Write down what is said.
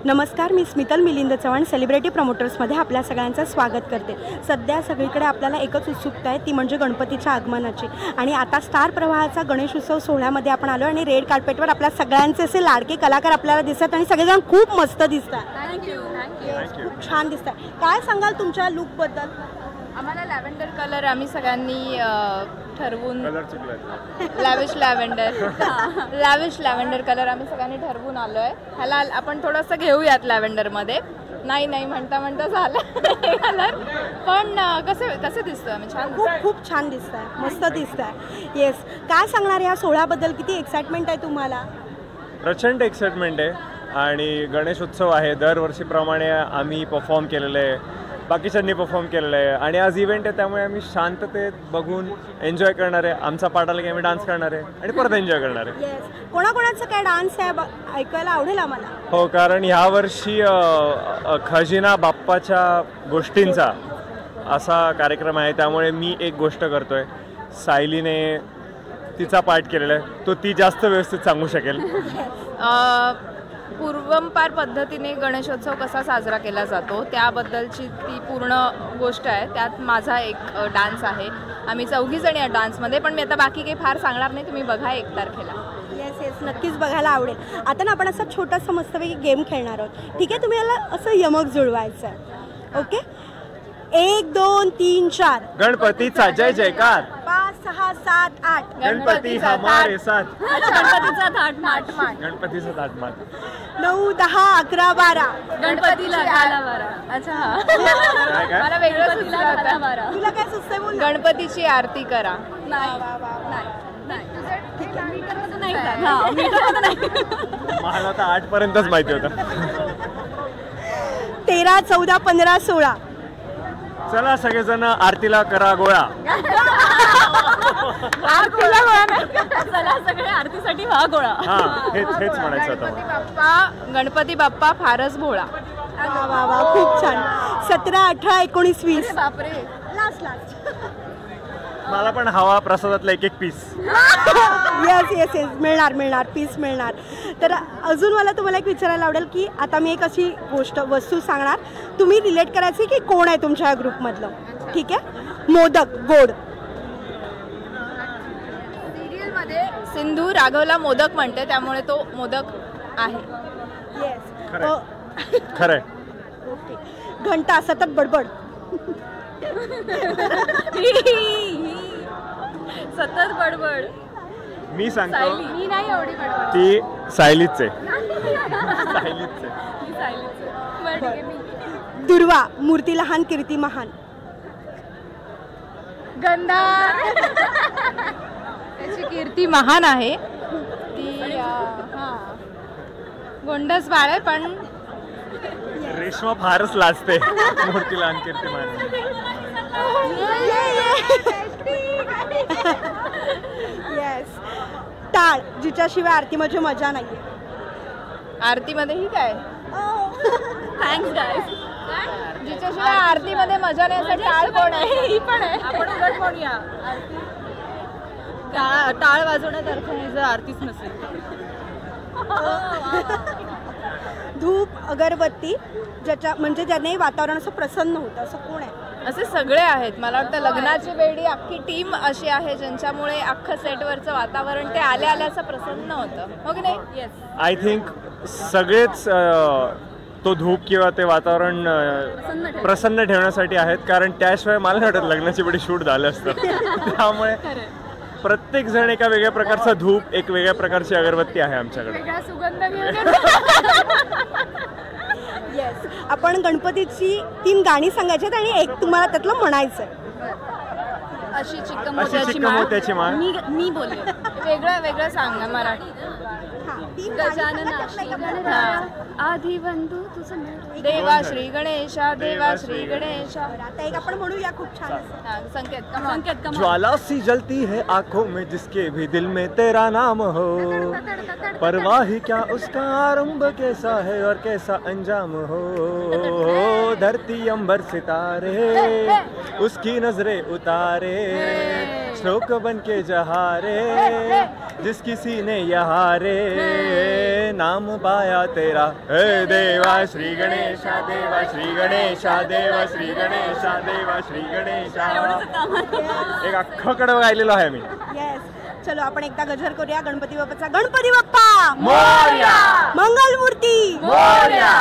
नमस्कार, मी स्मितल मिलिंद चव्हाण सेलिब्रिटी प्रमोटर्समध्ये आपल्या सगळ्यांचं स्वागत करते। सध्या सगळीकडे आपल्याला एकच उत्सुकता आहे, ती म्हणजे गणपतीच्या आगमनाची। आणि आता स्टार प्रवाहाचा गणेश उत्सव सोहळ्यामध्ये आपण आलो आणि रेड कार्पेटवर आपल्या सगळ्यांचे असे लाडके कलाकार आपल्याला दिसतात आणि सगळेजण खूप मस्त दिसतात। थँक्यू खूप छान दिसतात। काय सांगाल तुमच्या लुकबद्दल? आम्हाला लॅव्हेंडर कलर आम्ही सगळ्यांनी ठरवून लॅविश लॅव्हेंडर कलर आम्ही सगळ्यांनी ठरवून आलो आहे। ह्याला आपण थोडंसं घेऊयात लॅव्हेंडरमध्ये, नाही म्हणता झालं कलर, पण कसं दिसतोय आम्ही? छान, खूप छान दिसतंय, मस्त दिसतंय। येस, काय सांगणार या सोहळ्याबद्दल? किती एक्साइटमेंट आहे तुम्हाला? प्रचंड एक्साइटमेंट आहे आणि गणेश उत्सव आहे, दरवर्षीप्रमाणे आम्ही परफॉर्म केलेलं आहे, बाकीच्यांनी परफॉर्म केलेलं आहे आणि आज इव्हेंट आहे त्यामुळे आम्ही शांततेत बघून एन्जॉय करणार आहे। आमचा पाठ आला की आम्ही डान्स करणार आहे आणि परत एन्जॉय करणार आहे। कोणाकोणाचं काय डान्स आहे ऐकायला आवडेल आम्हाला? हो, कारण यावर्षी खजिना बाप्पाच्या गोष्टींचा असा कार्यक्रम आहे, त्यामुळे मी एक गोष्ट करतोय, सायलीने तिचा पाठ केलेला आहे, तो ती जास्त व्यवस्थित सांगू शकेल। पूर्वंपार पद्धतीने गणेशोत्सव कसा साजरा केला जातो त्याबद्दलची ती पूर्ण गोष्ट आहे। त्यात माझा एक डान्स आहे, आम्ही 4 जणी आहे डान्समध्ये, पण मी आता बाकी काही फार सांगणार नाही, तुम्ही बघा 1 तारखेला। येस, नक्कीच बघायला आवडेल। आता ना आपण असं छोटासा मस्तपैकी गेम खेळणार आहोत, ठीक आहे? तुम्ही याला असं यमक जुळवायचं आहे, ओके? 1 2 3 4 गणपतीचा जय जयकार, 5 6 7 8 गणपती हमारे साथ, गणपतीचा थाट माट, गणपतीचा थाट माट, 9 10 11 12 गणपतीला घाला बारा। अच्छा, मला वेगळं सुचलं होतं। तुला काय सुचतंय बोल? गणपतीची आरती करा। नाही, मला तर 8 पर्यंतच माहिती होतं। 13 14 15 16 चला सगळेजण आरतीला करा गोळा। आरतीला गोळा नाही, चला सगळे आरतीसाठी व्हा गोळा। हेच म्हणायचं होतं। गणपती बाप्पा फारच भोळा। वा वा, खूप छान। 17 18 19 20 बापरे, लास्ट मला पण हवा प्रसादातला एक पीस। येस, मिळणार पीस मिळणार। तर अजून मला तुम्हाला एक विचारायला आवडेल की आता मी एक अशी वस्तू सांगणार, तुम्ही रिलेट करायची की कोण आहे तुमच्या ग्रुपमधलं, ठीक आहे? मोदक गोड। सिरियलमध्ये सिंधू राघवला मोदक म्हणते, त्यामुळे तो मोदक आहे। येस, खरंय। ओके। घंटा सतत बडबड। सतत बडबड। मी सांगतो, मी नाही एवढी बडबड, ती सायलीच आहे। दुर्वा, मूर्ती लहान कीर्ती महान। गंधा, त्याची कीर्ती महान आहे, ती गोंडस बाळ आहे, पण रेश्मा फारच लाजते मूर्तीला कीर्ती मान। येस, टाळ, जिच्याशिवाय आरतीमध्ये मजा नाहीये। आरतीमध्ये ही काय? Thanks guys. जिच्याशिवाय आरतीमध्ये मजा नाही असं टाळ कोण आहे? ही पण आहे। आपण उलट म्हणूया, टाळ वाजवण्यात अर्थ नाही जर आरतीच नसेल। धूप, अगरबत्ती, ज्याने वातावरण असं प्रसन्न होतं, असं कोण आहे? असे सगळे आहेत। मला वाटतं लग्नाची वेळी अख्खी टीम अशी आहे ज्यांच्यामुळे अख्खं सेटवरचं वातावरण ते आल्या असं प्रसन्न होतं, हो की नाही? येस, आय थिंक सगळेच तो धूप किंवा ते वातावरण प्रसन्न ठेवण्यासाठी आहेत, कारण त्याशिवाय मला नाही वाटत लग्नाची वेळी शूट झालं असतं। त्यामुळे प्रत्येक जण एका वेगळ्या प्रकारचा धूप, एक वेगळ्या प्रकारची अगरबत्ती आहे आमच्याकडे, वेगळा सुगंध। येस, आपण गणपतीची 3 गाणी सांगायची आहेत आणि एक तुम्हाला त्यातलं म्हणायचं आहे। अशी चिक्कमोत्याची माळ, मी बोलले वेगळं सांग ना मराठी। गजानन आधी बंधू तुझं देवा श्री गणेशा, देवा श्री गणेशा। आता एक आपण म्हणूया, खूप छान संकेत। ज्वाला सी जलती है आंखों में जिसके भी दिल में तेरा नाम हो, परवाह ही क्या उसका आरंभ कैसा है और कैसा अंजाम हो, धरती अंबर सितारे उसकी नजरें उतारे, श्लोक बन के जहारे जिस किसी ने यहाँ रे नाम पाया तेरा हे देवा श्री गणेशा देवा श्री गणेशा देवा श्री गणेशा देवा श्री गणेशा. एक अख्खं कडं गायलेलो आहे मी. येस. चलो आपण एकदा गजर करूया गणपती बाप्पाचा. गणपती बाप्पा मोरया. मंगलमूर्ती मोरया.